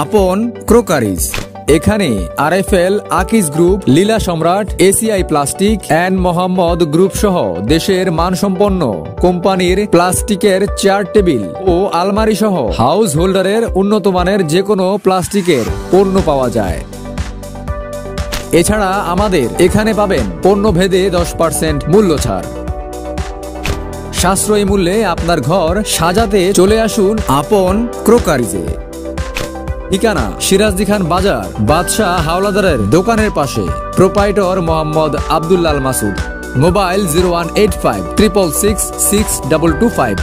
আপন ক্রোকারিজ। এখানে RFL, Akij group, Leela Samrat, ACI plastic and Mohammad group সহ দেশের মানসম্পন্ন কোম্পানির প্লাস্টিকের চেয়ার টেবিল ও আলমারি সহ হাউস হোল্ডারের উন্নত মানের যে কোনো প্লাস্টিকের পণ্য পাওয়া যায়। এছাড়া আমাদের এখানে পাবেন পণ্য ভেদে 10% মূল্য ছাড়। সাশ্রয়ী মূল্যে আপনার ঘর সাজাতে চলে আসুন আপন ক্রোকারিজে। ঠিকানা সিরাজদি খান বাজার, বাদশাহ হাওলাদারের দোকানের পাশে। প্রোপাইটর মোহাম্মদ আব্দুল্লাল মাসুদ। মোবাইল 0185 666 6225।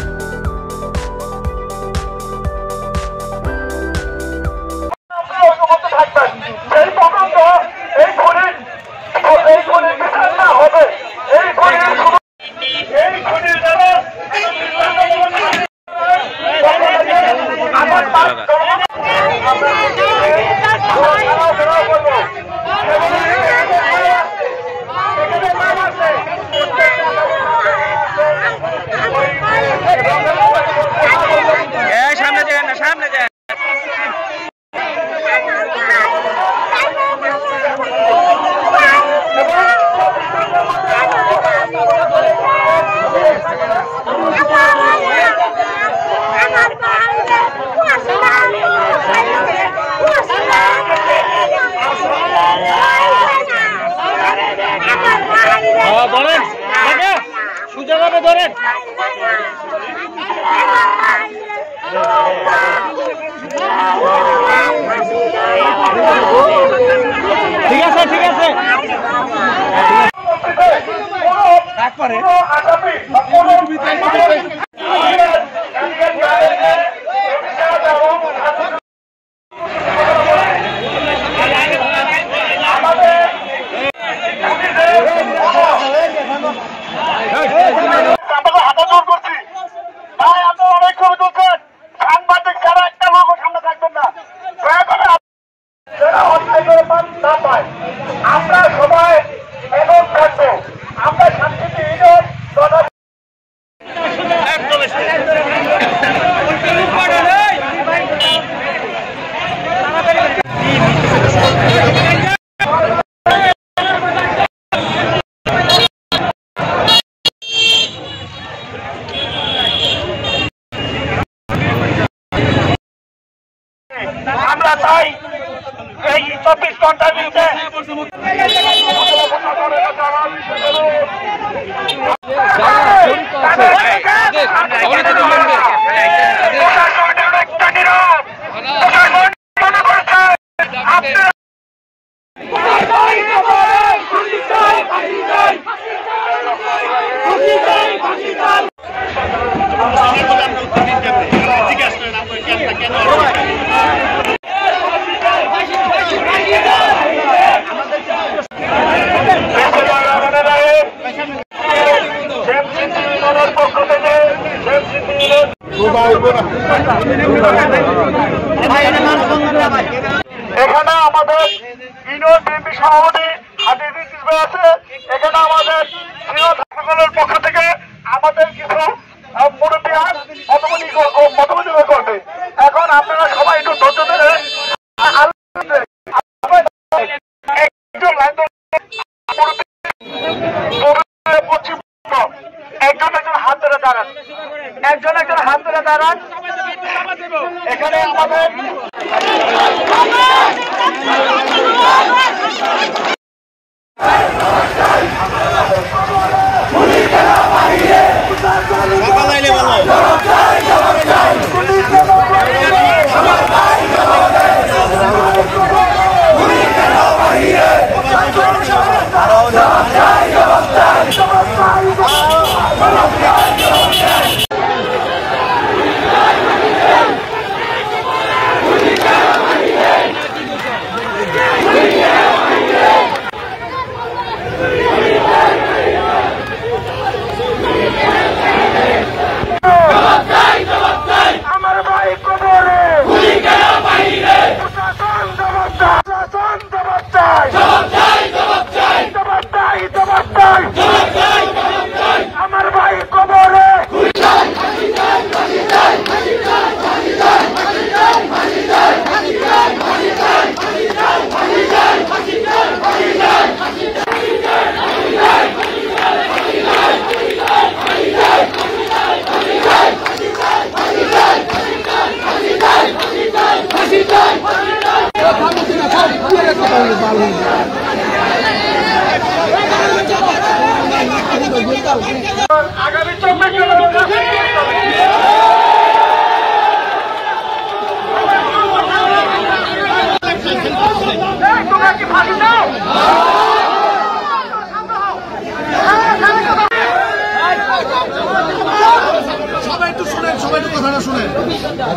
এখানে আমাদের ইউনিয়ন বিএনপি সভাপতি হাজির আছে। এখানে আমাদের সকলের পক্ষ থেকে আমাদের কিছু মুরব্বিয়ান মতমনি করবে। এখন আপনারা সবাই একটু ধৈর্য ধরে একজন হাত ধরে দাঁড়ান, একজন হাত ধরে দাঁড়ান। এখানে আমাদের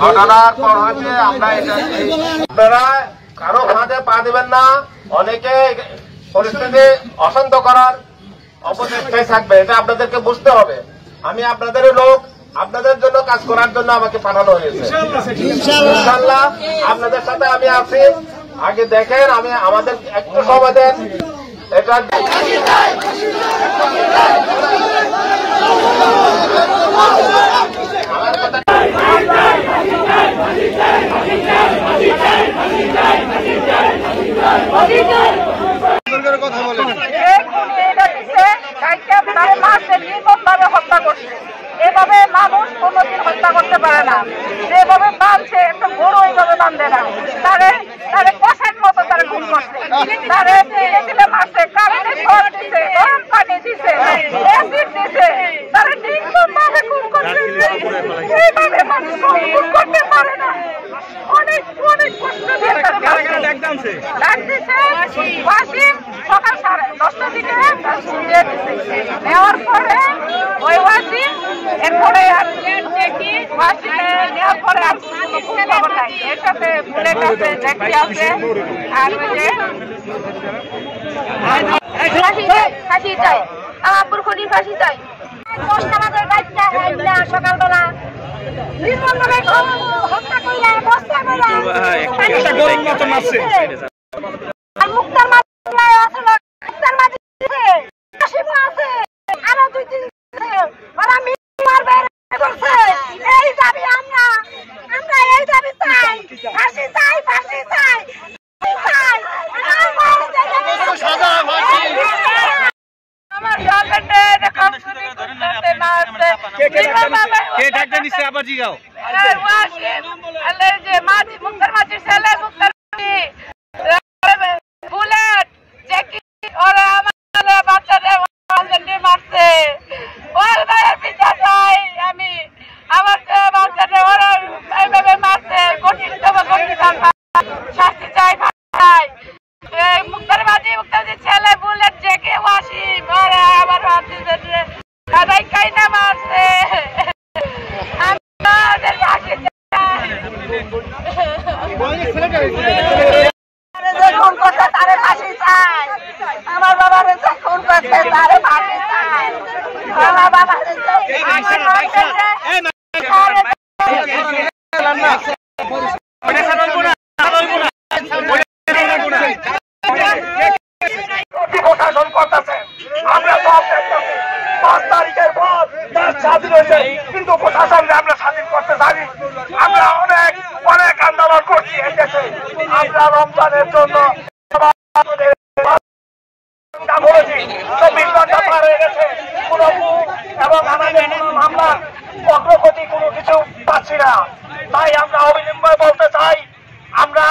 ঘটনার পর হচ্ছে আমরা আপনারা কারো ফাঁদে পা দেবেন না। অনেকে পরিস্থিতি অশান্ত করার অপচেষ্টায় থাকবে, এটা আপনাদেরকে বুঝতে হবে। আমি আপনাদের লোক, আপনাদের জন্য কাজ করার জন্য আমাকে পাঠানো হয়েছে। ইনশাআল্লাহ আপনাদের সাথে আমি আছি। আগে দেখেন, আমি আমাদের একটু সময় দেন। এটা কথা বলেন। হত্যা করছে, এভাবে মানুষ কোনোদিন হত্যা করতে পারে না। যেভাবে বাঁধছে একটা গরু এইভাবে বাঁধে না। তারে কষার মতো তারা খুন করছে, তারে মারছে, কারেন্টে শর্ট দিছে, গরম পানি দিছে, অ্যাসিড দিছে, তারা নির্মমভাবে খুন করছে। এইভাবে মানুষ খুন করতে পারে না। অনেক অনেক কষ্ট দিয়ে ডাক দিছে। ওয়াসিম সকাল 10টার দিকে দিয়ে দিছে। নেওয়ার পরে ওই ওয়াসিম এরপরে ওয়াসিমে নেওয়ার পরে আর কোনো খবর নাই। এর সাথে বুলেট আছে, জ্যাকি আছে, আর ওই যে ফাঁসি চাই, আব্বুর খুনির ফাঁসি চাই। 10টা বাজে গাড়িটা সকালবেলা নির্মমভাবে হত্যা করলে, বস্তা করলে আর মুক্তার মাঝে আছে, মুক্তার মাঝে আছে, আরো 2-3 ওরা মারবে করছে। এই দাবি আমরা এই দাবি চাই, ফাঁসি চাই, ফাঁসি চাই, আমার হাজবেন্ডে এরকম চুরি করতে মারছে। কে ডাক্তার নিছে আবার জিগাও? ওয়াসিম আলে যে মাঝি, মুক্তার মাঝির ছেলে, মুক্তার বুলেট, জ্যাকি, ওরা আমার বাচ্চাদের হাজবেন্ডে মারছে। ওর ভাইয়ের বিচার চাই আমি। আমার বাচ্চাদের ওরা এইভাবে মারছে, কঠিনতম শাস্তি চাই, চাই। মুক্তার মাঝির ছেলে, বুলেট, জ্যাকি, ওয়াসিম, ওরা আমার বাচ্চাদের সবাই কাইনা মারছে। আমাদের ফাঁসি চাই। খুন করছে তারে ফাঁসি চাই। আমার বাবার খুন করছে তারে ফাঁসি চাই। আমার বাবার প্রশাসন করতেছে, আমরা সব দেখতেছি। 5 তারিখের পর তার স্বাধীন হয়েছে, কিন্তু প্রশাসনকে আমরা স্বাধীন করতে চাই। আমরা অনেক অনেক আন্দোলন করছি এই দেশে। আমরা রমজানের জন্য বলেছি, 24 ঘন্টা পার হয়ে গেছে, কোনো এবং আমাদের কোনো মামলা অগ্রগতি কোনো কিছু পাচ্ছি না। তাই আমরা অবিলম্বে বলতে চাই, আমরা